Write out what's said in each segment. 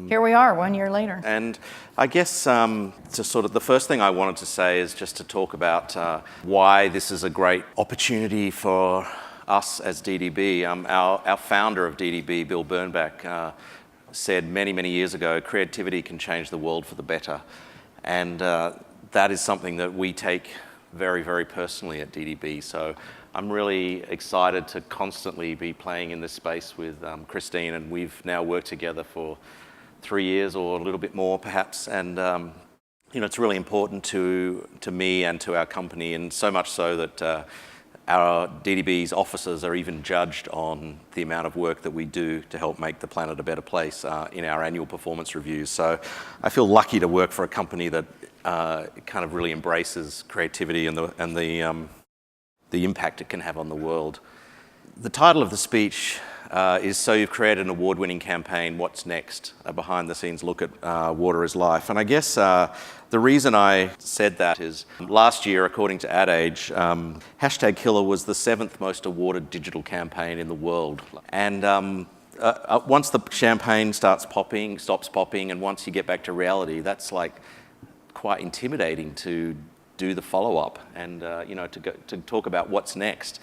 Here we are, 1 year later. And I guess the first thing I wanted to say is just to talk about why this is a great opportunity for us as DDB. Our founder of DDB, Bill Bernbach, said many, many years ago, creativity can change the world for the better. And that is something that we take very, very personally at DDB. So I'm really excited to constantly be playing in this space with Christine, and we've now worked together for 3 years or a little bit more perhaps. And it's really important to me and to our company, and so much so that our DDB's officers are even judged on the amount of work that we do to help make the planet a better place in our annual performance reviews. So I feel lucky to work for a company that kind of really embraces creativity and the impact it can have on the world. The title of the speech is So You've Created an Award-Winning Campaign, What's Next? A behind-the-scenes look at Water is Life. And I guess the reason I said that is last year, according to Ad Age, #Killer was the 7th most awarded digital campaign in the world. And once the champagne stops popping, and once you get back to reality, that's like quite intimidating to do the follow-up and to talk about what's next.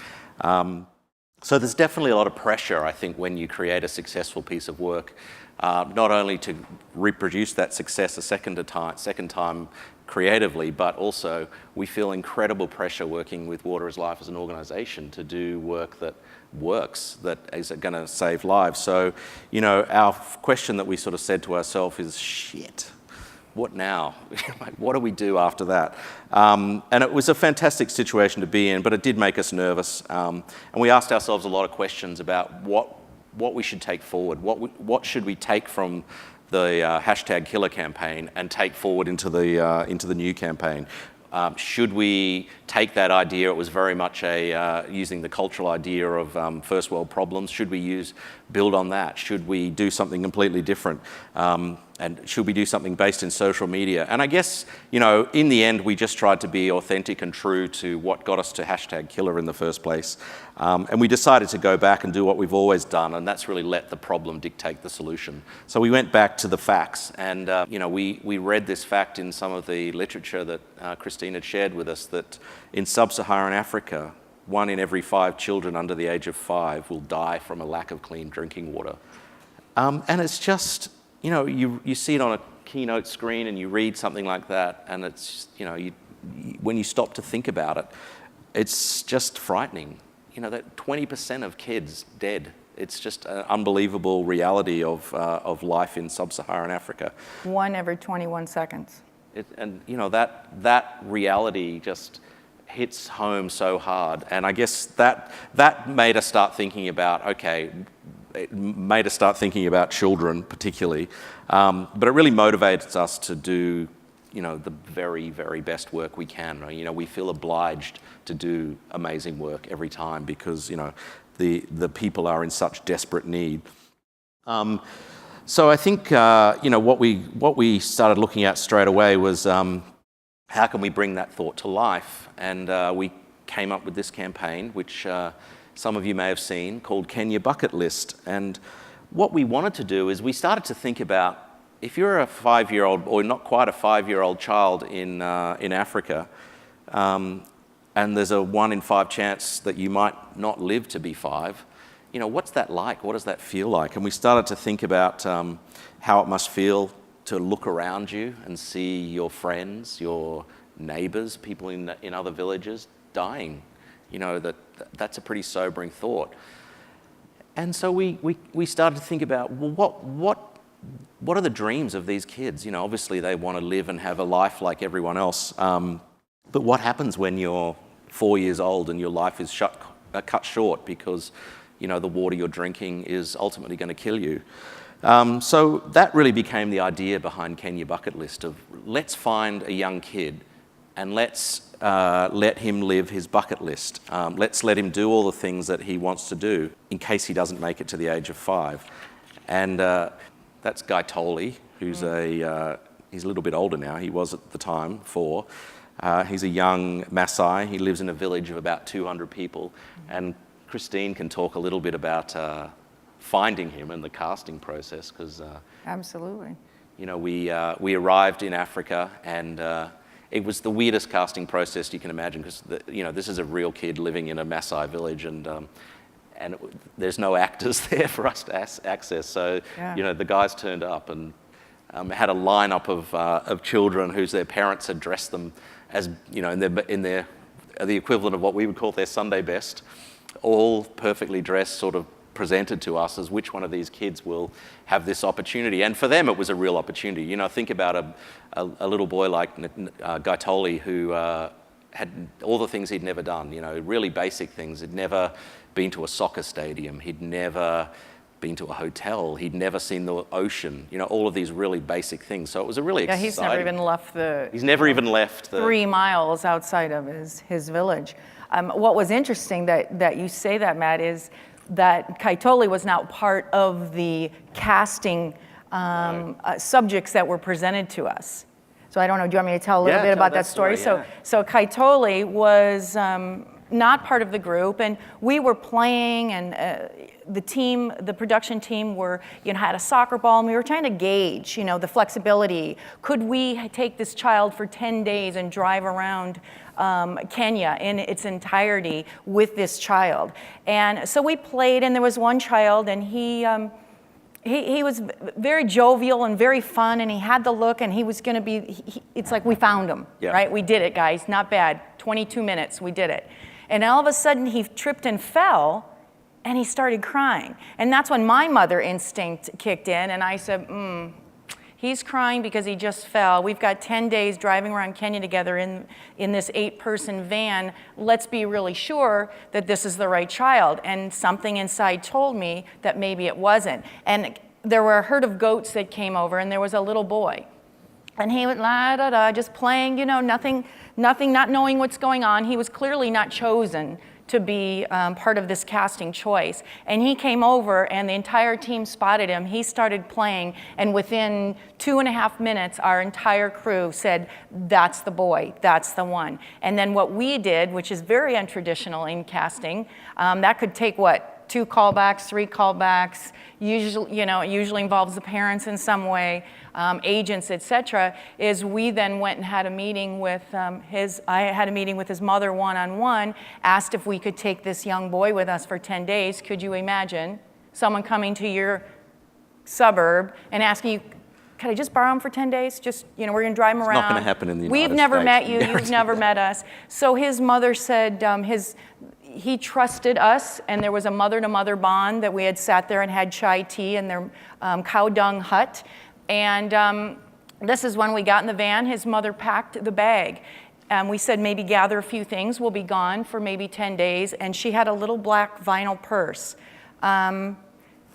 So there's definitely a lot of pressure, I think, when you create a successful piece of work, not only to reproduce that success a second time creatively, but also we feel incredible pressure working with Water is Life as an organisation to do work that works, that is going to save lives. So, our question that we sort of said to ourselves is, shit, what now? What do we do after that? And it was a fantastic situation to be in, but it did make us nervous. And we asked ourselves a lot of questions about what we should take forward. What should we take from the #Killer campaign and take forward into the new campaign? Should we take that idea? It was very much using the cultural idea of first world problems. Should we build on that? Should we do something completely different? And should we do something based in social media? And I guess, in the end, we just tried to be authentic and true to what got us to #Killer in the first place. And we decided to go back and do what we've always done, and that's really let the problem dictate the solution. So we went back to the facts, and we read this fact in some of the literature that Christine had shared with us, that in sub-Saharan Africa, 1 in every 5 children under the age of 5 will die from a lack of clean drinking water. And it's just, you see it on a keynote screen and you read something like that, and it's, when you stop to think about it, it's just frightening. That 20% of kids dead. It's just an unbelievable reality of life in sub-Saharan Africa. 1 every 21 seconds. That reality just hits home so hard. And I guess that made us start thinking about, it made us start thinking about children particularly, but it really motivates us to do, the very, very best work we can. We feel obliged to do amazing work every time because, the people are in such desperate need. So I think, what we started looking at straight away was how can we bring that thought to life? And we came up with this campaign, which some of you may have seen, called Kenya Bucket List. And what we wanted to do is we started to think about, if you're a 5-year-old, or not quite a 5-year-old child in Africa, and there's a 1 in 5 chance that you might not live to be 5, what's that like? What does that feel like? And we started to think about how it must feel to look around you and see your friends, your neighbours, people in other villages dying. That's a pretty sobering thought. And so we started to think about, well, what are the dreams of these kids? Obviously they want to live and have a life like everyone else. But what happens when you're 4 years old and your life is cut short because, the water you're drinking is ultimately going to kill you? So that really became the idea behind Kenya Bucket List of, let's find a young kid and let's let him live his bucket list. Let's let him do all the things that he wants to do in case he doesn't make it to the age of 5. And that's Guy Tolley, who's he's a little bit older now. He was at the time 4. He's a young Maasai. He lives in a village of about 200 people. And Christine can talk a little bit about finding him and the casting process, because Absolutely. you know, we arrived in Africa, and it was the weirdest casting process you can imagine, because you know, this is a real kid living in a Maasai village, and there's no actors there for us to access. So Yeah. you know, the guys turned up and had a lineup of children whose their parents had dressed them as, you know, in their the equivalent of what we would call their Sunday best, all perfectly dressed, sort of presented to us as which one of these kids will have this opportunity. And for them, it was a real opportunity. You know, think about a little boy like Gaitoli, who had all the things he'd never done, you know, really basic things. He'd never been to a soccer stadium. He'd never been to a hotel. He'd never seen the ocean. You know, all of these really basic things. So it was a really exciting... He's never even left He's never even left the... 3 miles outside of his village. What was interesting that you say that, Matt, is that Kaitoli was not part of the casting subjects that were presented to us. So I don't know, do you want me to tell a little bit about that story? So Kaitoli was not part of the group, and we were playing, and the production team had a soccer ball, and we were trying to gauge, you know, the flexibility. Could we take this child for 10 days and drive around Kenya in its entirety with this child? And so we played, and there was one child, and he was very jovial and very fun, and he had the look, and he was going to be, it's like we found him, right? We did it, guys, not bad. 22 minutes, we did it. And all of a sudden, he tripped and fell, and he started crying. And that's when my mother instinct kicked in, and I said, he's crying because he just fell. We've got 10 days driving around Kenya together in this 8-person van. Let's be really sure that this is the right child. And something inside told me that maybe it wasn't. And there were a herd of goats that came over, and there was a little boy. And he went la-da-da, just playing, you know, nothing, not knowing what's going on. He was clearly not chosen to be part of this casting choice. And he came over, and the entire team spotted him. He started playing, and within 2.5 minutes, our entire crew said, that's the boy, that's the one. And then what we did, which is very untraditional in casting, that could take, 2 callbacks, 3 callbacks, usually, you know, it usually involves the parents in some way, agents, etc., is we then went and had a meeting with I had a meeting with his mother one-on-one, asked if we could take this young boy with us for 10 days. Could you imagine someone coming to your suburb and asking you, could I just borrow him for 10 days? Just, you know, we're going to drive him around. It's not going to happen in the United States. We've never met you. You've never met us. So his mother said he trusted us, and there was a mother-to-mother bond that we had sat there and had chai tea in their cow dung hut. And this is when we got in the van. His mother packed the bag. We said, maybe gather a few things. We'll be gone for maybe 10 days. And she had a little black vinyl purse,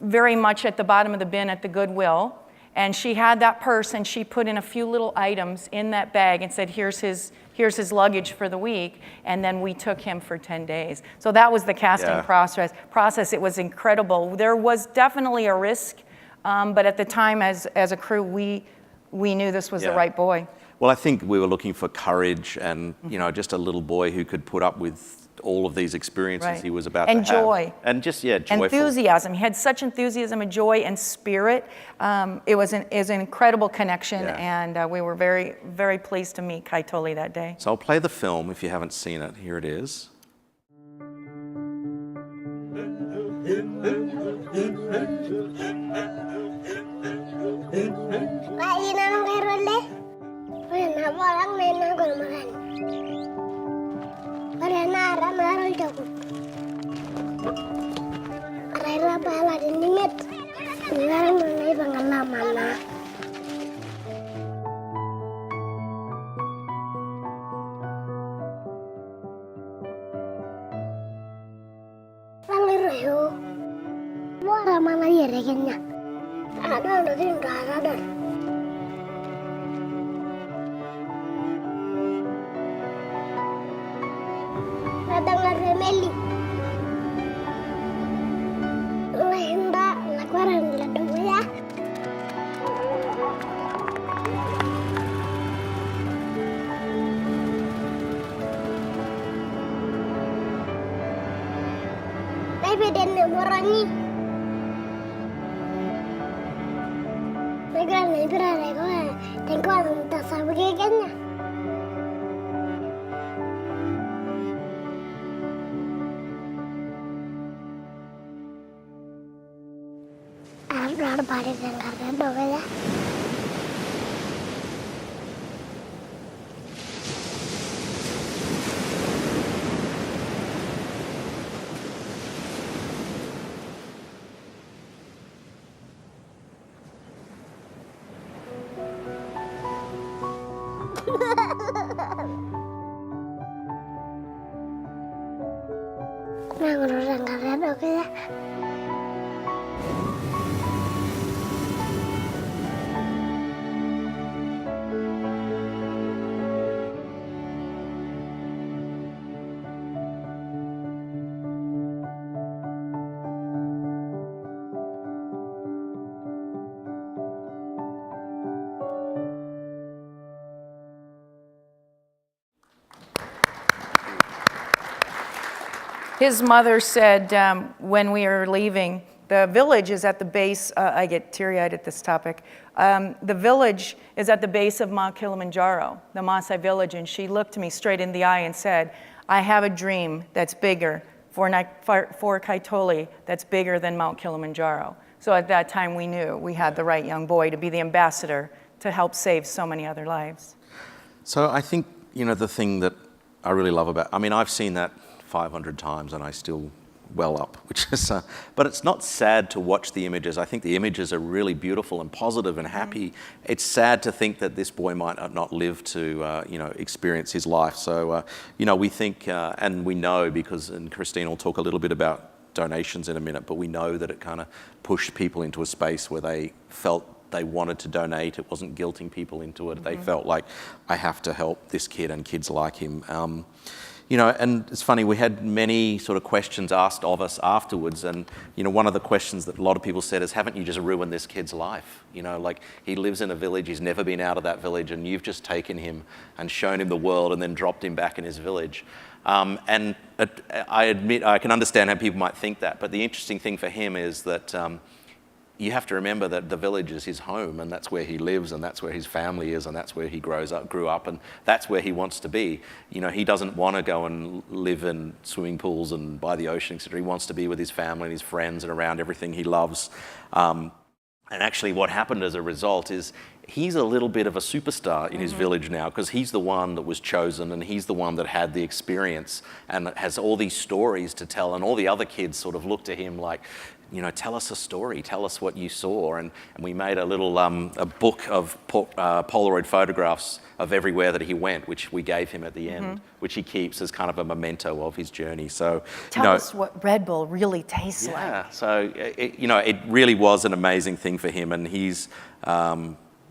very much at the bottom of the bin at the Goodwill. And she had that purse, and she put in a few little items in that bag and said, here's his luggage for the week. And then we took him for 10 days. So that was the casting process. It was incredible. There was definitely a risk, but at the time, as a crew, we knew this was the right boy. Well, I think we were looking for courage and, you know, just a little boy who could put up with all of these experiences he was about to have. And joy. And just, joyful. Enthusiasm. He had such enthusiasm and joy and spirit. It was an incredible connection, and we were very, very pleased to meet Kaitoli that day. So I'll play the film if you haven't seen it. Here it is. grande imparare come te quando sabe che ganha. Ada balik dan karena doa ya. Nah, ngurus karena doa ya. His mother said when we were leaving, the village is at the base, I get teary-eyed at this topic, the village is at the base of Mount Kilimanjaro, the Maasai village, and she looked me straight in the eye and said, I have a dream that's bigger for Kaitoli that's bigger than Mount Kilimanjaro. So at that time we knew we had the right young boy to be the ambassador to help save so many other lives. So I think, the thing that I really love about, I've seen that 500 times and I still well up, which is, but it's not sad to watch the images. I think the images are really beautiful and positive and happy. It's sad to think that this boy might not live to, experience his life. So, we think, and we know because, and Christine will talk a little bit about donations in a minute, but we know that it kind of pushed people into a space where they felt they wanted to donate. It wasn't guilting people into it. They felt like, I have to help this kid and kids like him. And it's funny, we had many sort of questions asked of us afterwards, and one of the questions that a lot of people said is, haven't you just ruined this kid's life? Like he lives in a village, he's never been out of that village, and you've just taken him and shown him the world and then dropped him back in his village. I admit, I can understand how people might think that, but the interesting thing for him is that you have to remember that the village is his home, and that's where he lives, and that's where his family is, and that's where he grew up, and that's where he wants to be. He doesn't want to go and live in swimming pools and by the ocean, etc. He wants to be with his family and his friends and around everything he loves. And actually what happened as a result is he's a little bit of a superstar in his village now, because he's the one that was chosen and he's the one that had the experience and has all these stories to tell, and all the other kids sort of look to him like, tell us a story, tell us what you saw. And we made a little a book of Polaroid photographs of everywhere that he went, which we gave him at the end, which he keeps as kind of a memento of his journey. So tell us what Red Bull really tastes like. Yeah, so it really was an amazing thing for him, and he's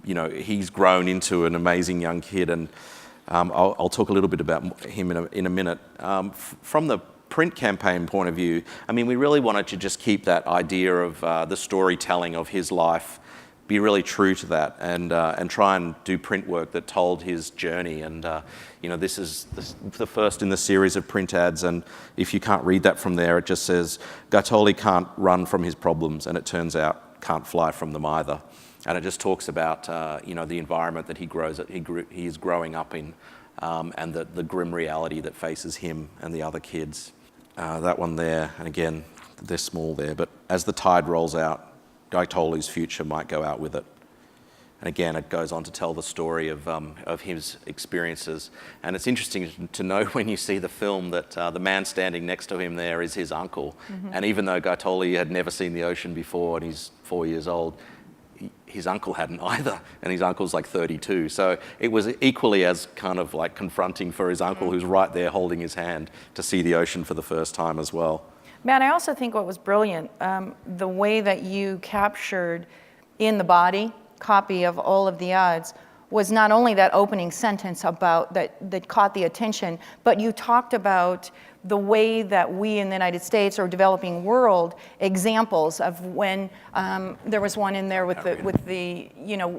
he's grown into an amazing young kid, and I'll talk a little bit about him in a minute. From the print campaign point of view, we really wanted to just keep that idea of the storytelling of his life, be really true to that, and try and do print work that told his journey. And this is the first in the series of print ads, and if you can't read that from there, it just says Gaitoli can't run from his problems, and it turns out can't fly from them either. And it just talks about the environment that he is growing up in, and the grim reality that faces him and the other kids. That one there, and again, they're small there, but as the tide rolls out, Gaitoli's future might go out with it. And again, it goes on to tell the story of his experiences. And it's interesting to know when you see the film that the man standing next to him there is his uncle. And even though Gaitoli had never seen the ocean before and he's 4 years old, his uncle hadn't either, and his uncle's like 32. So it was equally as kind of like confronting for his uncle, who's right there holding his hand, to see the ocean for the first time as well. Matt, I also think what was brilliant, the way that you captured in the body copy of all of the ads was not only that opening sentence about that caught the attention, but you talked about the way that we in the United States or developing world examples of when there was one in there with the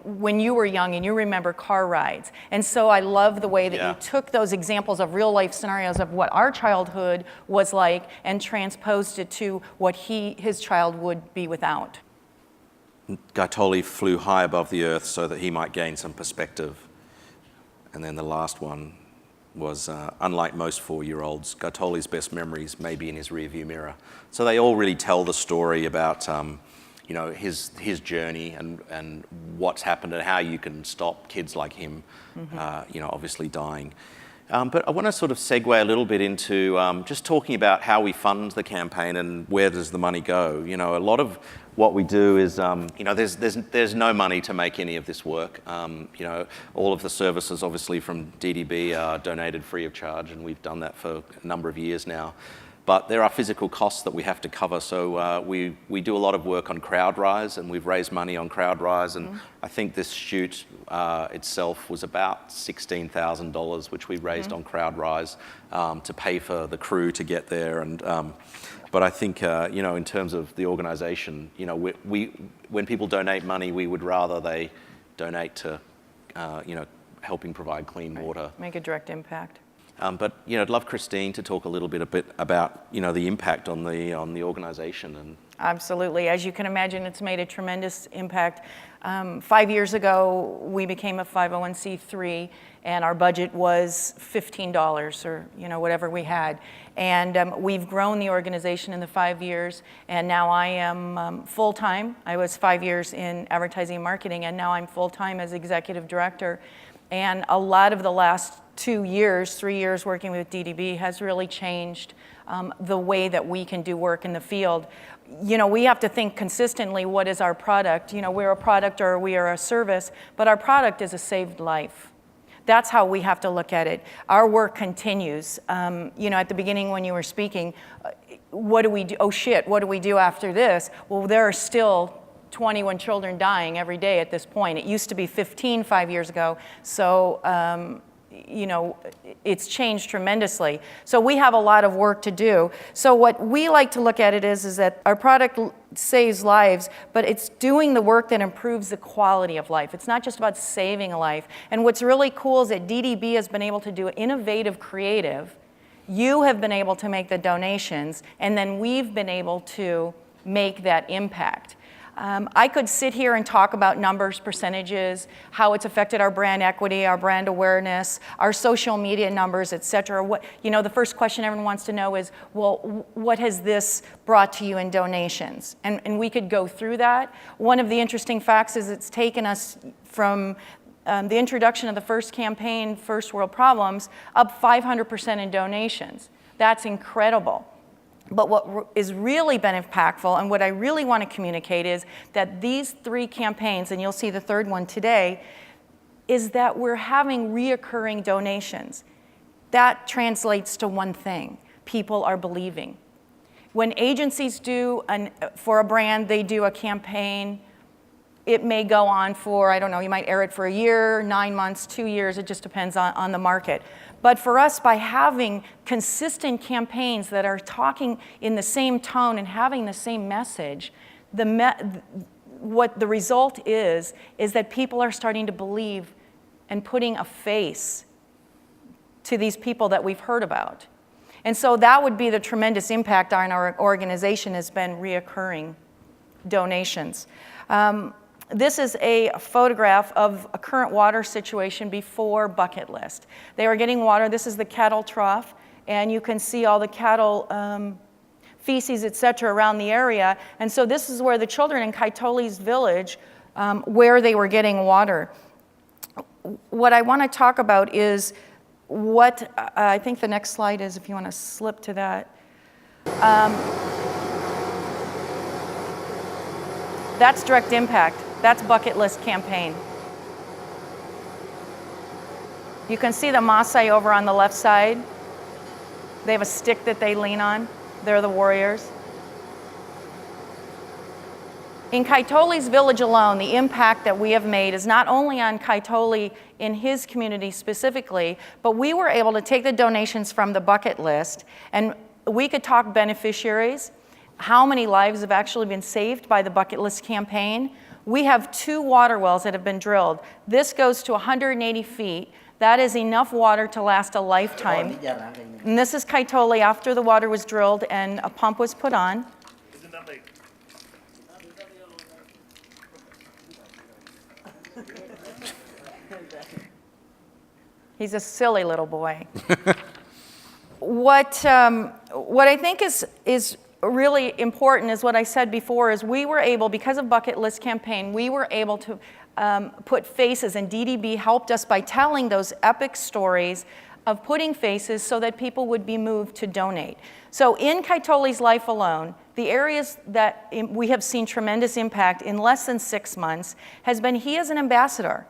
when you were young and you remember car rides. And so I love the way that you took those examples of real life scenarios of what our childhood was like and transposed it to what his child would be without. Gaitoli flew high above the earth so that he might gain some perspective. And then the last one was, unlike most 4-year-olds, Gaitoli's best memories may be in his rearview mirror. So they all really tell the story about his journey and what's happened and how you can stop kids like him, obviously dying. But I want to sort of segue a little bit into just talking about how we fund the campaign and where does the money go. A lot of what we do is, there's no money to make any of this work. All of the services, obviously, from DDB are donated free of charge, and we've done that for a number of years now. But there are physical costs that we have to cover, so we do a lot of work on CrowdRise, and we've raised money on CrowdRise, and I think this shoot itself was about $16,000, which we raised on CrowdRise to pay for the crew to get there. And but I think in terms of the organisation, when people donate money, we would rather they donate to helping provide clean water. Make a direct impact. But I'd love Christine to talk a little bit about the impact on the organisation. And absolutely, as you can imagine, it's made a tremendous impact. 5 years ago, we became a 501c3, and our budget was $15 or whatever we had. And we've grown the organization in the 5 years, and now I am full-time. I was 5 years in advertising and marketing, and now I'm full-time as executive director. And a lot of the last 3 years working with DDB has really changed the way that we can do work in the field. We have to think consistently, what is our product? We're a product or we are a service, but our product is a saved life. That's how we have to look at it. Our work continues. At the beginning when you were speaking, what do we do? Oh shit, what do we do after this? Well, there are still 21 children dying every day at this point. It used to be 15 5 years ago. So, it's changed tremendously. So we have a lot of work to do. So what we like to look at it is that our product saves lives, but it's doing the work that improves the quality of life. It's not just about saving a life. And what's really cool is that DDB has been able to do innovative creative. You have been able to make the donations, and then we've been able to make that impact. I could sit here and talk about numbers, percentages, how it's affected our brand equity, our brand awareness, our social media numbers, et cetera. The first question everyone wants to know is, well, what has this brought to you in donations? And we could go through that. One of the interesting facts is it's taken us from the introduction of the first campaign, First World Problems, up 500% in donations. That's incredible. But what has really been impactful, and what I really want to communicate, is that these 3 campaigns, and you'll see the third one today, is that we're having reoccurring donations. That translates to one thing: people are believing. When agencies for a brand, they do a campaign, it may go on for, I don't know, you might air it for a year, 9 months, 2 years, it just depends on the market. But for us, by having consistent campaigns that are talking in the same tone and having the same message, what the result is that people are starting to believe and putting a face to these people that we've heard about. And so that would be the tremendous impact on our organization, has been reoccurring donations. This is a photograph of a current water situation before bucket list. They were getting water. This is the cattle trough, and you can see all the cattle feces, et cetera, around the area. And so this is where the children in Kaitoli's village, where they were getting water. What I want to talk about is what, I think the next slide is, if you want to slip to that. That's direct impact. That's bucket list campaign. You can see the Maasai over on the left side. They have a stick that they lean on. They're the warriors. In Kaitoli's village alone, the impact that we have made is not only on Kaitoli in his community specifically, but we were able to take the donations from the bucket list, and we could talk beneficiaries. How many lives have actually been saved by the bucket list campaign? We have 2 water wells that have been drilled. This goes to 180 feet. That is enough water to last a lifetime. And this is Kaitoli after the water was drilled and a pump was put on. He's a silly little boy. What I think is really important is what I said before, is we were able, because of Bucket List Campaign, we were able to put faces, and DDB helped us by telling those epic stories of putting faces so that people would be moved to donate. So in Kaitoli's life alone, the areas that we have seen tremendous impact in less than 6 months has been he is an ambassador.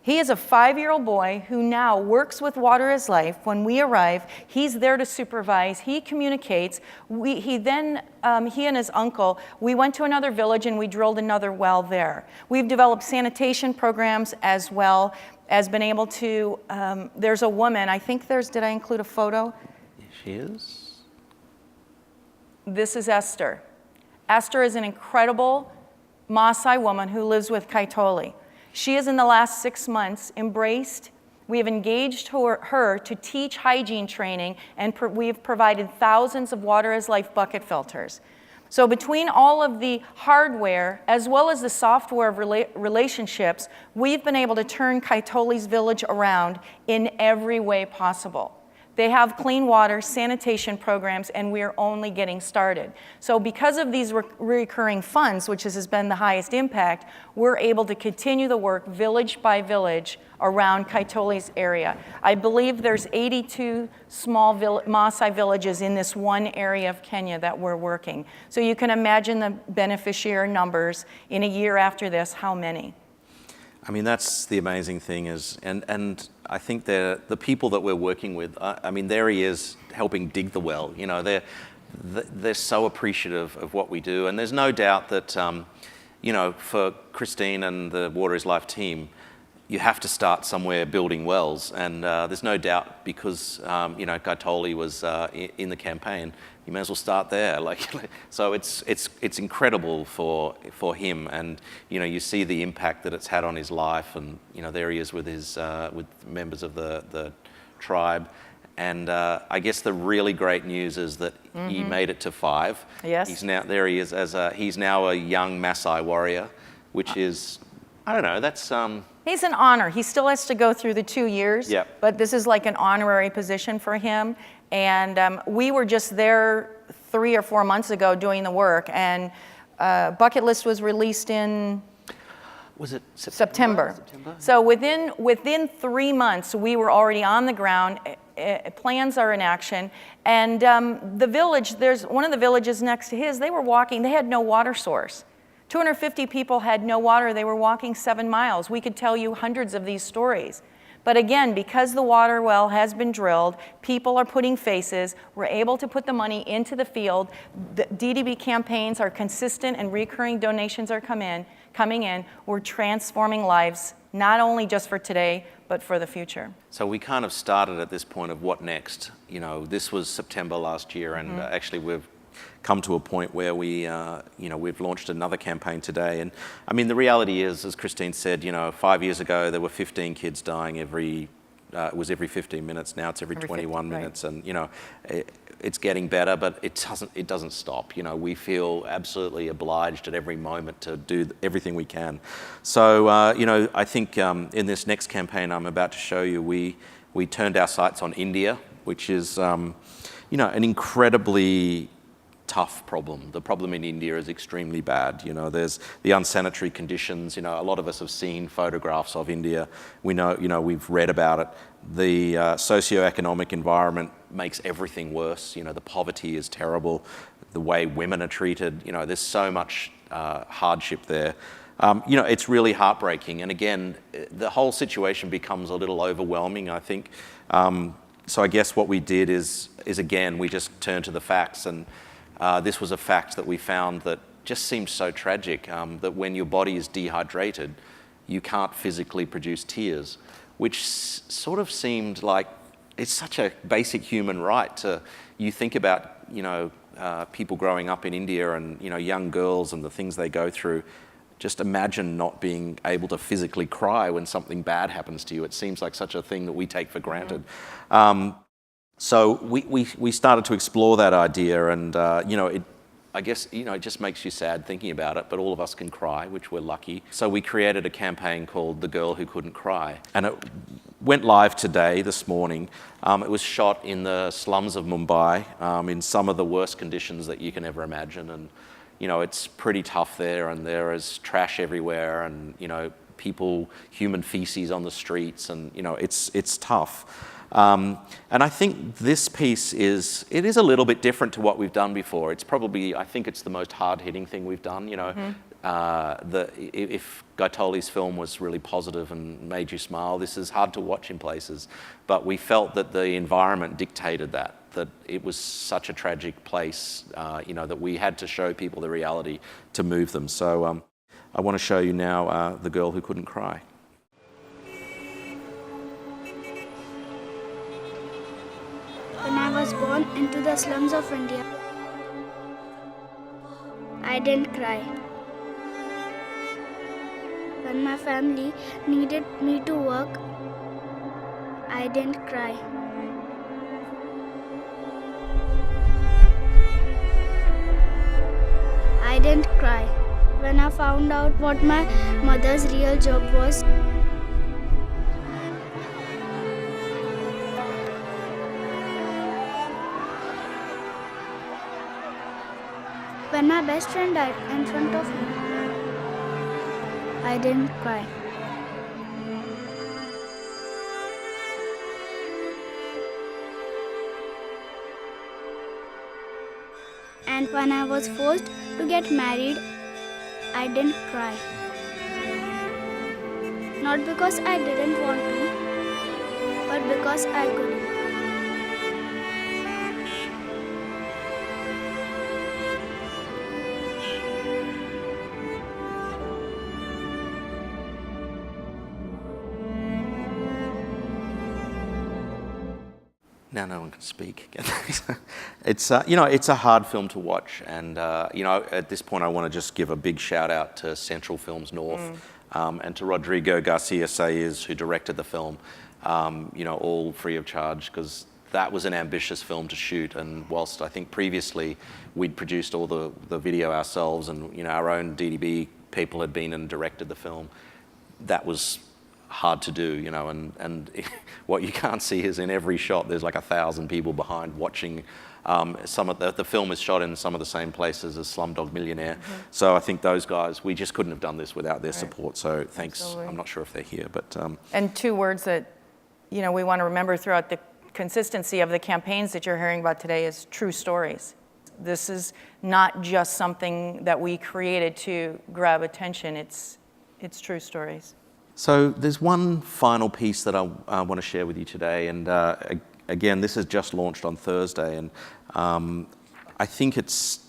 He is a 5-year-old boy who now works with Water is Life. When we arrive, he's there to supervise. He communicates. He and his uncle, we went to another village and we drilled another well there. We've developed sanitation programs as well as been able to, there's a woman, I think did I include a photo? She is. This is Esther. Esther is an incredible Maasai woman who lives with Kaitoli. She has in the last 6 months embraced, we have engaged her to teach hygiene training, and we have provided thousands of Water is Life bucket filters. So between all of the hardware as well as the software of relationships, we've been able to turn Kaitoli's village around in every way possible. They have clean water, sanitation programs, and we're only getting started. So because of these recurring funds, which has been the highest impact, we're able to continue the work village by village around Kaitoli's area. I believe there's 82 small Maasai villages in this one area of Kenya that we're working. So you can imagine the beneficiary numbers in a year after this, how many? I mean, that's the amazing thing is, and I think the people that we're working with, I mean, there he is helping dig the well. You know, they're so appreciative of what we do, and there's no doubt that, you know, for Christine and the Water is Life team, you have to start somewhere building wells, and there's no doubt because, you know, Kaitoli was in the campaign. You may as well start there. So it's incredible for him, and you know, you see the impact that it's had on his life, and you know, there he is with his with members of the tribe, and I guess the really great news is that he made it to 5. Yes. He's now there. He is he's now a young Maasai warrior, which is, I don't know. That's He's an honor. He still has to go through the 2 years, Yep. but this is like an honorary position for him. And we were just there 3 or 4 months ago doing the work, and Bucket List was released in was it September. So within 3 months, we were already on the ground. Plans are in action, and the village. There's one of the villages next to his. They were walking. They had no water source. 250 people had no water. They were walking 7 miles. We could tell you hundreds of these stories. But again, because the water well has been drilled, people are putting faces, we're able to put the money into the field. The DDB campaigns are consistent and recurring donations are coming in. We're transforming lives, not only just for today, but for the future. So we kind of started at this point of what next. You know, this was September last year, and actually we've come to a point where we, you know, we've launched another campaign today. And I mean, the reality is, as Christine said, you know, 5 years ago, there were 15 kids dying every 15 minutes. Now it's every 21 minutes. Right. And, you know, it's getting better, but it doesn't stop. You know, we feel absolutely obliged at every moment to do everything we can. So, you know, I think in this next campaign I'm about to show you, we turned our sights on India, which is, you know, an incredibly tough problem. The problem in India is extremely bad. You know, there's the unsanitary conditions. You know, a lot of us have seen photographs of India. We know, you know, we've read about it. The socioeconomic environment makes everything worse. You know, the poverty is terrible. The way women are treated. You know, there's so much hardship there. You know, it's really heartbreaking. And again, the whole situation becomes a little overwhelming, I think. So I guess what we did is again, we just turned to the facts, and this was a fact that we found that just seemed so tragic, that when your body is dehydrated, you can't physically produce tears, which sort of seemed like it's such a basic human right to, you think about, you know, people growing up in India and, you know, young girls and the things they go through. Just imagine not being able to physically cry when something bad happens to you. It seems like such a thing that we take for granted. So we started to explore that idea, and you know, I guess, it just makes you sad thinking about it, but all of us can cry, which we're lucky. So we created a campaign called The Girl Who Couldn't Cry. And it went live today, this morning. It was shot in the slums of Mumbai, in some of the worst conditions that you can ever imagine. And, it's pretty tough there, and there is trash everywhere, and, human feces on the streets, and, it's tough. And I think this piece is a little bit different to what we've done before. It's probably, I think it's the most hard-hitting thing we've done. If Gaitoli's film was really positive and made you smile, this is hard to watch in places. But we felt that the environment dictated that it was such a tragic place, that we had to show people the reality to move them. So I want to show you now The Girl Who Couldn't Cry. When I was born into the slums of India, I didn't cry. When my family needed me to work, I didn't cry. I didn't cry. When I found out what my mother's real job was, when my best friend died in front of me, I didn't cry. And when I was forced to get married, I didn't cry. Not because I didn't want to, but because I couldn't. Now no one can speak again. It's it's a hard film to watch, and at this point I want to just give a big shout out to Central Films North, and to Rodrigo Garcia Saez, who directed the film, all free of charge, because that was an ambitious film to shoot. And whilst I think previously we'd produced all the video ourselves, and our own DDB people had been and directed the film, that was hard to do, and what you can't see is in every shot there's like 1,000 people behind watching. Some of the film is shot in some of the same places as Slumdog Millionaire. So I think those guys, we just couldn't have done this without their support. So thanks. Absolutely. I'm not sure if they're here, but And two words that we want to remember throughout the consistency of the campaigns that you're hearing about today is true stories. This is not just something that we created to grab attention. It's true stories. So there's one final piece that I want to share with you today, and again, this is just launched on Thursday, and I think it's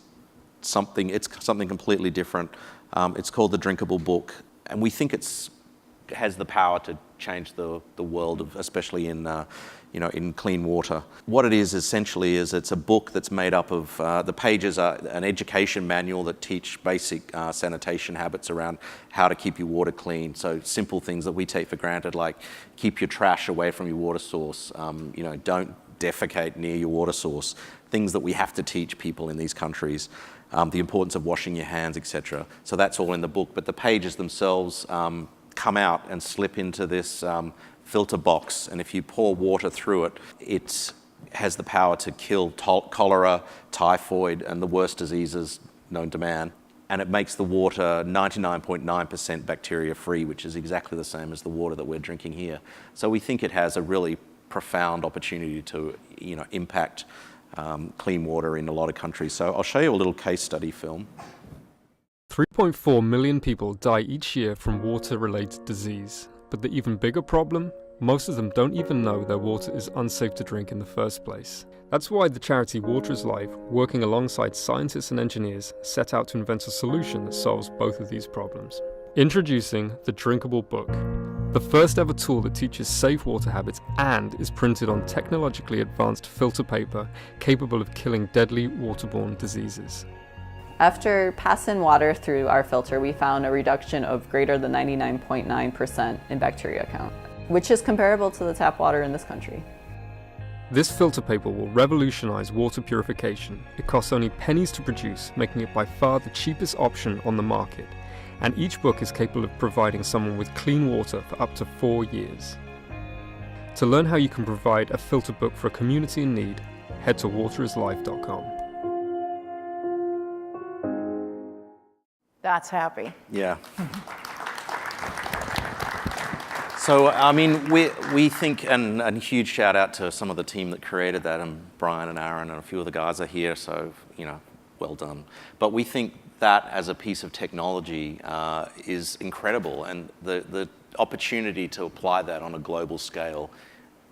something completely different. It's called the Drinkable Book, and we think has the power to change the world, especially in clean water. What it is essentially is it's a book that's made up of, the pages are an education manual that teach basic sanitation habits around how to keep your water clean. So simple things that we take for granted, like keep your trash away from your water source, don't defecate near your water source, things that we have to teach people in these countries, the importance of washing your hands, etc. So that's all in the book, but the pages themselves come out and slip into this filter box, and if you pour water through it, it has the power to kill cholera, typhoid, and the worst diseases known to man. And it makes the water 99.9% bacteria-free, which is exactly the same as the water that we're drinking here. So we think it has a really profound opportunity to, impact clean water in a lot of countries. So I'll show you a little case study film. 3.4 million people die each year from water-related disease. But the even bigger problem? Most of them don't even know their water is unsafe to drink in the first place. That's why the charity WATERisLIFE, working alongside scientists and engineers, set out to invent a solution that solves both of these problems. Introducing the Drinkable Book, the first ever tool that teaches safe water habits and is printed on technologically advanced filter paper capable of killing deadly waterborne diseases. After passing water through our filter, we found a reduction of greater than 99.9% in bacteria count, which is comparable to the tap water in this country. This filter paper will revolutionize water purification. It costs only pennies to produce, making it by far the cheapest option on the market. And each book is capable of providing someone with clean water for up to 4 years. To learn how you can provide a filter book for a community in need, head to WATERisLIFE.com. That's happy. Yeah. So, I mean, we think, and huge shout out to some of the team that created that, and Brian and Aaron and a few of the guys are here, so, well done. But we think that as a piece of technology is incredible, and the opportunity to apply that on a global scale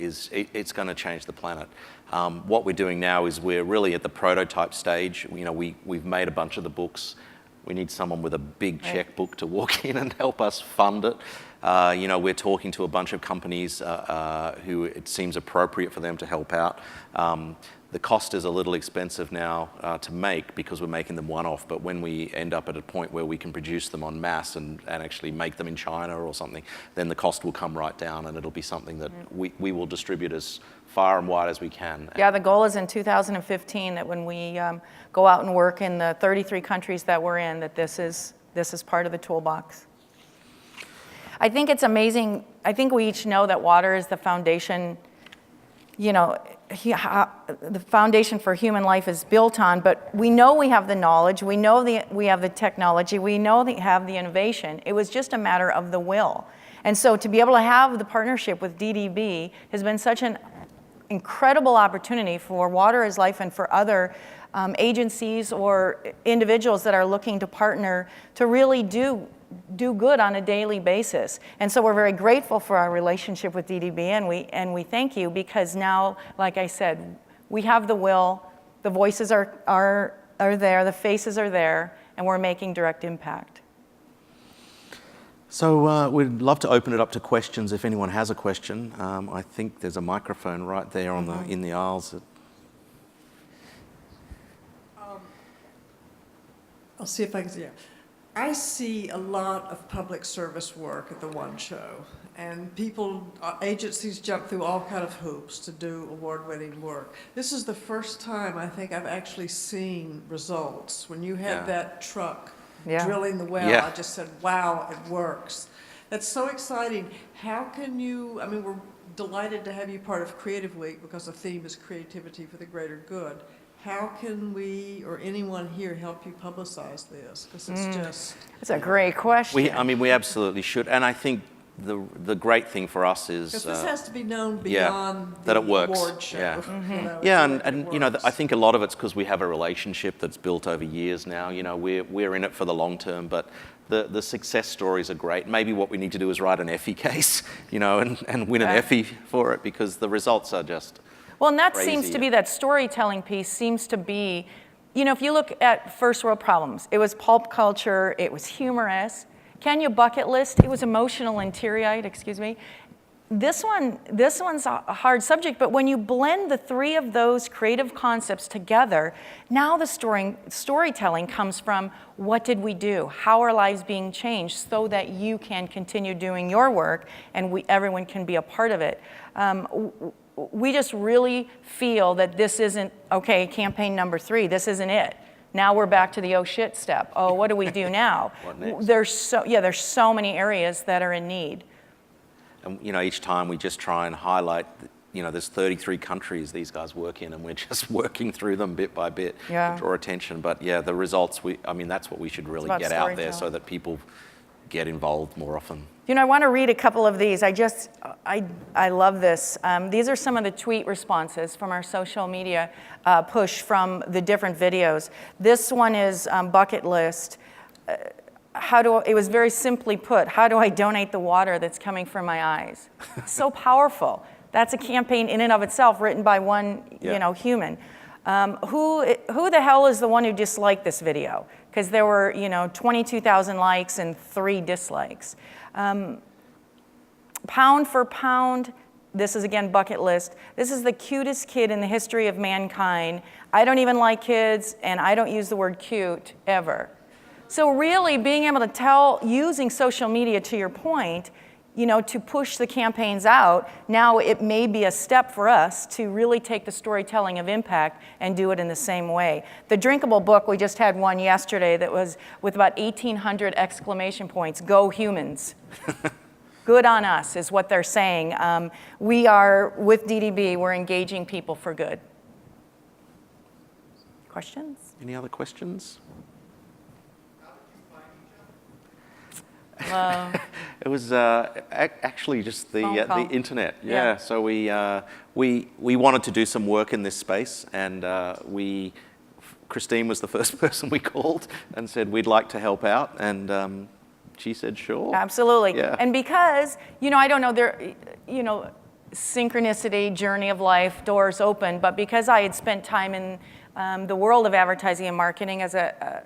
it's going to change the planet. What we're doing now is we're really at the prototype stage. We've made a bunch of the books. We need someone with a big checkbook to walk in and help us fund it. We're talking to a bunch of companies who it seems appropriate for them to help out. The cost is a little expensive now to make because we're making them one-off, but when we end up at a point where we can produce them en masse and actually make them in China or something, then the cost will come right down, and it'll be something that we will distribute as far and wide as we can. Yeah, the goal is in 2015 that when we go out and work in the 33 countries that we're in, that this is part of the toolbox. I think it's amazing. I think we each know that water is the foundation, the foundation for human life is built on, but we know we have the knowledge, we know we have the technology, we know we have the innovation. It was just a matter of the will. And so to be able to have the partnership with DDB has been such an incredible opportunity for WATERisLIFE and for other agencies or individuals that are looking to partner to really do good on a daily basis. And so we're very grateful for our relationship with DDB, and we thank you, because now, like I said, we have the will, the voices are there, the faces are there, and we're making direct impact. So we'd love to open it up to questions if anyone has a question. I think there's a microphone right there on in the aisles. I'll see if I can see. I see a lot of public service work at the One Show, and agencies jump through all kind of hoops to do award-winning work. This is the first time I think I've actually seen results. When you had that truck drilling the well, I just said, wow, it works. That's so exciting. How can you, we're delighted to have you part of Creative Week because the theme is creativity for the greater good. How can we or anyone here help you publicize this? Because it's just... That's a great question. We absolutely should. And I think the great thing for us is... Because this has to be known beyond that it works. Award show. I think a lot of it's because we have a relationship that's built over years now. We're in it for the long term, but the success stories are great. Maybe what we need to do is write an Effie case, and win an Effie for it, because the results are just... Well, and that crazy. seems to be, that storytelling piece seems to be, if you look at First World Problems, it was pulp culture, it was humorous. Can You Bucket List? It was emotional and teary-eyed, excuse me. This one's a hard subject, but when you blend the three of those creative concepts together, now the storytelling comes from what did we do? How are lives being changed so that you can continue doing your work and everyone can be a part of it. We just really feel that this isn't, okay, campaign number 3, this isn't it. Now we're back to the oh shit step. Oh, what do we do now? What next? There's so many areas that are in need. And each time we just try and highlight, there's 33 countries these guys work in, and we're just working through them bit by bit to draw attention. But the results, that's what we should really get out there so that people get involved more often. I want to read a couple of these. I love this. These are some of the tweet responses from our social media push from the different videos. This one is bucket list. It was very simply put, how do I donate the water that's coming from my eyes? So powerful. That's a campaign in and of itself, written by one human. Who the hell is the one who disliked this video? Because there were 22,000 likes and 3 dislikes. Pound for pound, this is again bucket list. This is the cutest kid in the history of mankind. I don't even like kids, and I don't use the word cute ever. So really being able to tell, using social media, to your point, to push the campaigns out, now it may be a step for us to really take the storytelling of impact and do it in the same way. The Drinkable Book, we just had one yesterday that was with about 1,800 exclamation points, "Go humans." Good on us is what they're saying. We are, with DDB, we're engaging people for good. Questions? Any other questions? It was actually just the internet. Yeah. So we wanted to do some work in this space, and Christine was the first person we called and said we'd like to help out, and she said sure. Absolutely. Yeah. And because I don't know, there, synchronicity, journey of life, doors open, but because I had spent time in the world of advertising and marketing as a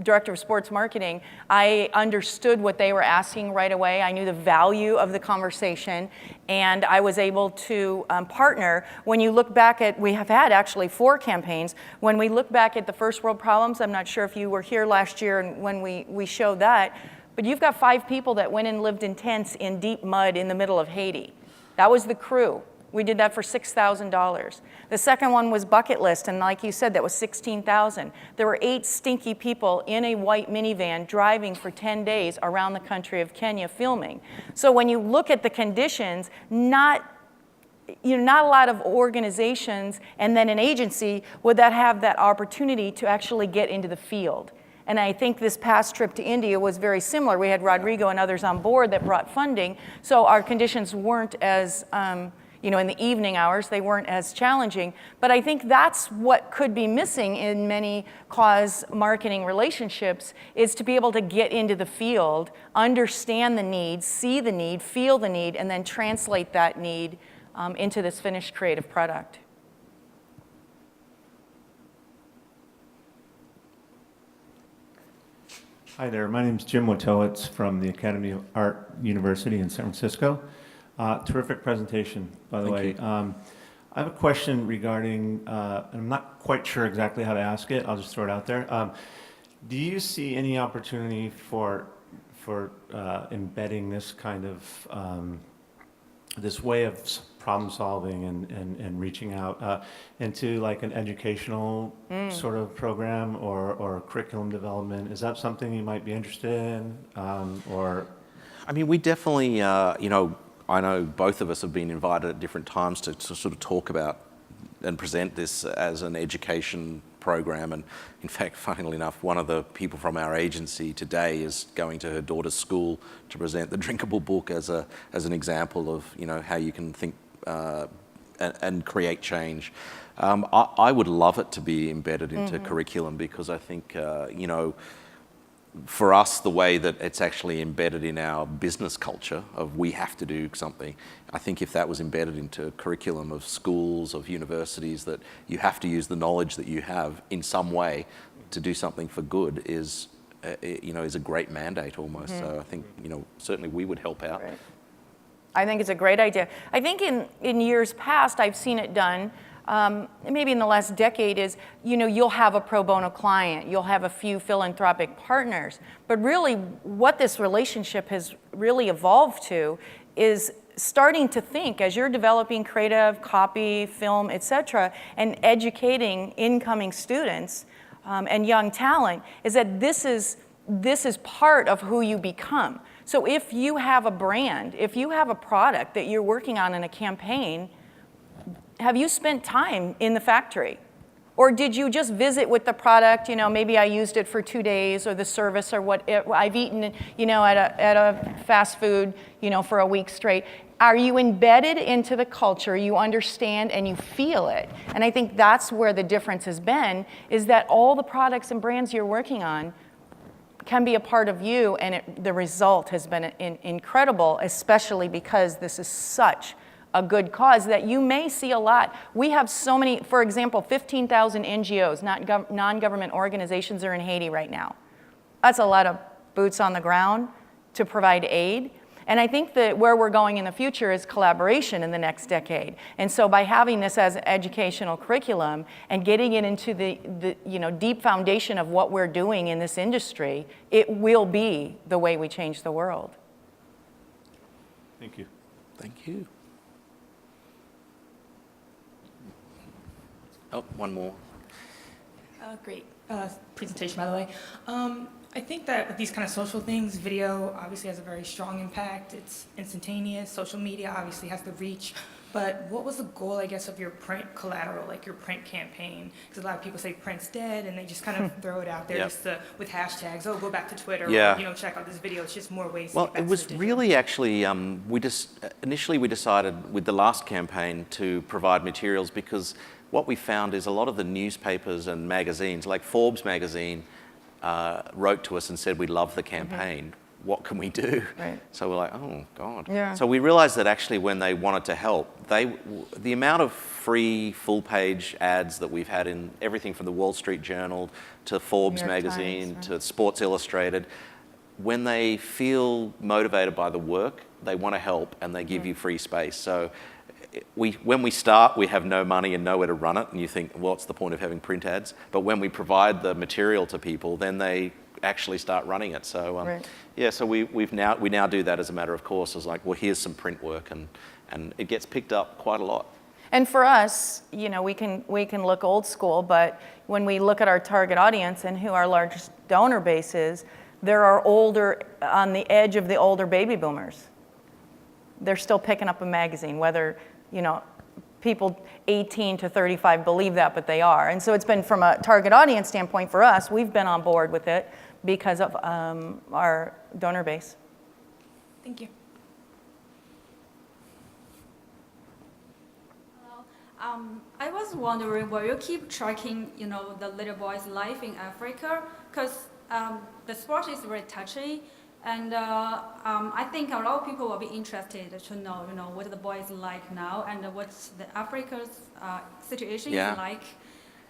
director of sports marketing, I understood what they were asking right away. I knew the value of the conversation, and I was able to partner. When you look back at, we have had actually 4 campaigns. When we look back at the first world problems, I'm not sure if you were here last year and when we showed that, but you've got 5 people that went and lived in tents in deep mud in the middle of Haiti. That was the crew. We did that for $6,000. The second one was Bucket List, and like you said, that was $16,000. There were 8 stinky people in a white minivan driving for 10 days around the country of Kenya filming. So when you look at the conditions, not a lot of organizations and then an agency would have that opportunity to actually get into the field. And I think this past trip to India was very similar. We had Rodrigo and others on board that brought funding, so our conditions weren't as in the evening hours, they weren't as challenging. But I think that's what could be missing in many cause marketing relationships, is to be able to get into the field, understand the need, see the need, feel the need, and then translate that need into this finished creative product. Hi there, my name is Jim Wojtowicz from the Academy of Art University in San Francisco. Terrific presentation, by the way. I have a question regarding, and I'm not quite sure exactly how to ask it, I'll just throw it out there. Do you see any opportunity for embedding this kind of, this way of problem solving and reaching out into like an educational sort of program or curriculum development? Is that something you might be interested in, or? I mean, we definitely, I know both of us have been invited at different times to sort of talk about and present this as an education program. And in fact, funnily enough, one of the people from our agency today is going to her daughter's school to present the Drinkable Book as an example of how you can think and create change. I would love it to be embedded into curriculum, because I think for us, the way that it's actually embedded in our business culture of we have to do something, I think if that was embedded into curriculum of schools, of universities, that you have to use the knowledge that you have in some way to do something for good is a great mandate almost. So I think, certainly we would help out. Right. I think it's a great idea. I think in years past, I've seen it done, maybe in the last decade, is, you'll have a pro bono client, you'll have a few philanthropic partners, but really what this relationship has really evolved to is starting to think, as you're developing creative, copy, film, etc., and educating incoming students and young talent, is that this is part of who you become. So if you have a brand, if you have a product that you're working on in a campaign, have you spent time in the factory? Or did you just visit with the product, maybe I used it for 2 days, or the service, or what I've eaten, at a fast food, for a week straight. Are you embedded into the culture, you understand and you feel it? And I think that's where the difference has been, is that all the products and brands you're working on can be a part of you, and the result has been incredible, especially because this is such a good cause that you may see a lot. We have so many, for example, 15,000 NGOs, non-government organizations, are in Haiti right now. That's a lot of boots on the ground to provide aid. And I think that where we're going in the future is collaboration in the next decade. And so by having this as an educational curriculum and getting it into the deep foundation of what we're doing in this industry, it will be the way we change the world. Thank you. Thank you. Oh, one more. Great presentation, by the way. I think that with these kind of social things, video obviously has a very strong impact. It's instantaneous. Social media obviously has the reach. But what was the goal, I guess, of your print collateral, like your print campaign? Because a lot of people say print's dead, and they just kind of throw it out there just with hashtags. Oh, go back to Twitter. Yeah. Or, check out this video. It's just more ways. Well, to get back it to was the digital. really actually, initially we decided with the last campaign to provide materials because what we found is a lot of the newspapers and magazines, like Forbes magazine, wrote to us and said, we love the campaign. What can we do? Right. So we're like, oh, God. Yeah. So we realized that actually when they wanted to help, the amount of free full-page ads that we've had in everything from the Wall Street Journal to Forbes New York magazine Times, to Sports Illustrated, when they feel motivated by the work, they want to help and they give you free space. So when we start, we have no money and nowhere to run it, and you think, well, what's the point of having print ads? But when we provide the material to people, then they actually start running it. So Right. yeah, so we now do that as a matter of course. It's like, well, here's some print work, and it gets picked up quite a lot. And for us, we can look old school, but when we look at our target audience and who our largest donor base is, there are on the edge of the older baby boomers. They're still picking up a magazine, whether, people 18 to 35 believe that, but they are. And so it's been from a target audience standpoint for us, we've been on board with it because of our donor base. Thank you. I was wondering, will you keep tracking, the little boy's life in Africa? Because the sport is very touchy, and I think a lot of people will be interested to know, what the boy is like now and what the Africa's situation is like.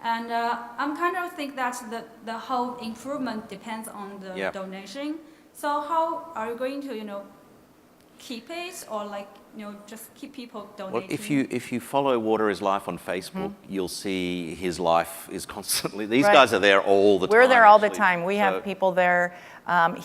And I'm kind of think that the whole improvement depends on the donation. So how are you going to, keep it, or just keep people donating? Well, if you follow WATERisLIFE on Facebook, you'll see his life is constantly. These Right. guys are there all the time. We're there all the actually. time. We So- have people there.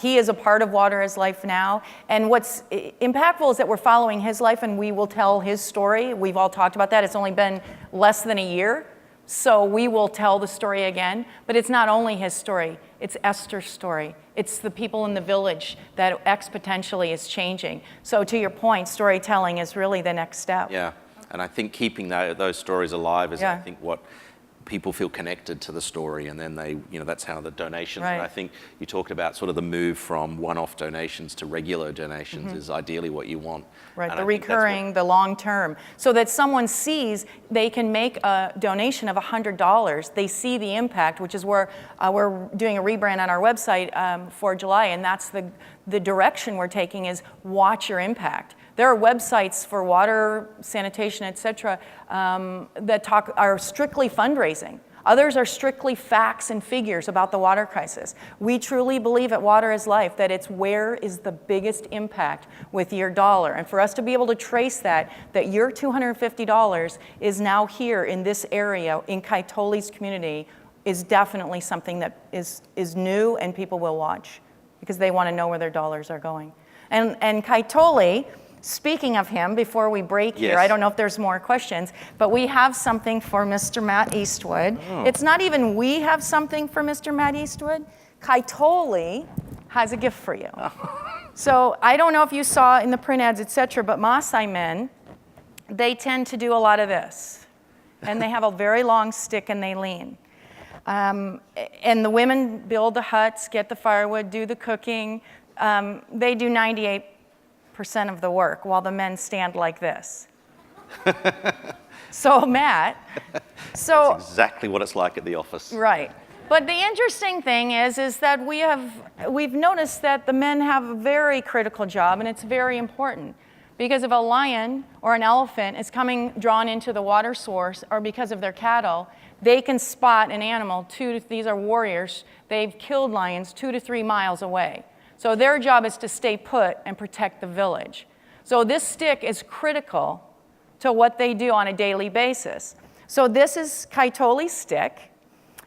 He is a part of WATERisLIFE now. And what's impactful is that we're following his life and we will tell his story. We've all talked about that. It's only been less than a year. So we will tell the story again. But it's not only his story. It's Esther's story. It's the people in the village that exponentially is changing. So to your point, storytelling is really the next step. Yeah, and I think keeping those stories alive is, I Yeah. think, what people feel connected to the story, and then they, that's how the donations. Right. And I think you talked about sort of the move from one-off donations to regular donations is ideally what you want. Right, And the I think that's what- recurring, the long term, so that someone sees they can make a donation of $100. They see the impact, which is where we're doing a rebrand on our website for July, and that's the direction we're taking is watch your impact. There are websites for water, sanitation, et cetera, that are strictly fundraising. Others are strictly facts and figures about the water crisis. We truly believe at WATERisLIFE that it's where is the biggest impact with your dollar. And for us to be able to trace that your $250 is now here in this area, in Kaitoli's community, is definitely something that is new and people will watch because they want to know where their dollars are going. And Kaitoli, speaking of him, before we break here, Yes. I don't know if there's more questions, but we have something for Mr. Matt Eastwood. Oh. It's not even we have something for Mr. Matt Eastwood. Kaitoli has a gift for you. So I don't know if you saw in the print ads, et cetera, but Maasai men, they tend to do a lot of this. And they have a very long stick and they lean. And the women build the huts, get the firewood, do the cooking. They do 98% of the work while the men stand like this. So Matt, That's exactly what it's like at the office. right. But the interesting thing is that we've noticed that the men have a very critical job, and it's very important. Because if a lion or an elephant is drawn into the water source, or because of their cattle, they can spot an animal, these are warriors, they've killed lions 2 to 3 miles away. So their job is to stay put and protect the village. So this stick is critical to what they do on a daily basis. So this is Kaitoli's stick.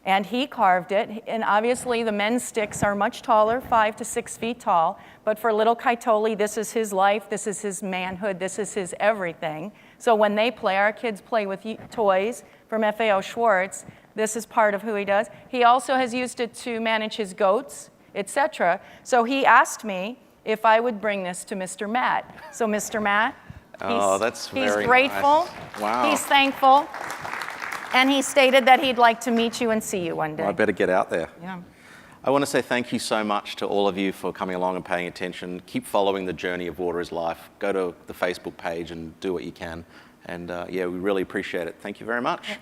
And he carved it, and obviously the men's sticks are much taller, 5 to 6 feet tall, but for little Kaitoli, this is his life, this is his manhood, this is his everything. So when they play, our kids play with toys from FAO Schwartz, this is part of who he does. He also has used it to manage his goats, etc. So he asked me if I would bring this to Mr. Matt. So Mr. Matt, he's grateful, nice. Wow. He's thankful, and he stated that he'd like to meet you and see you one day. Well, I better get out there. Yeah. I want to say thank you so much to all of you for coming along and paying attention. Keep following the journey of Water is Life. Go to the Facebook page and do what you can. And yeah, we really appreciate it. Thank you very much. Yeah.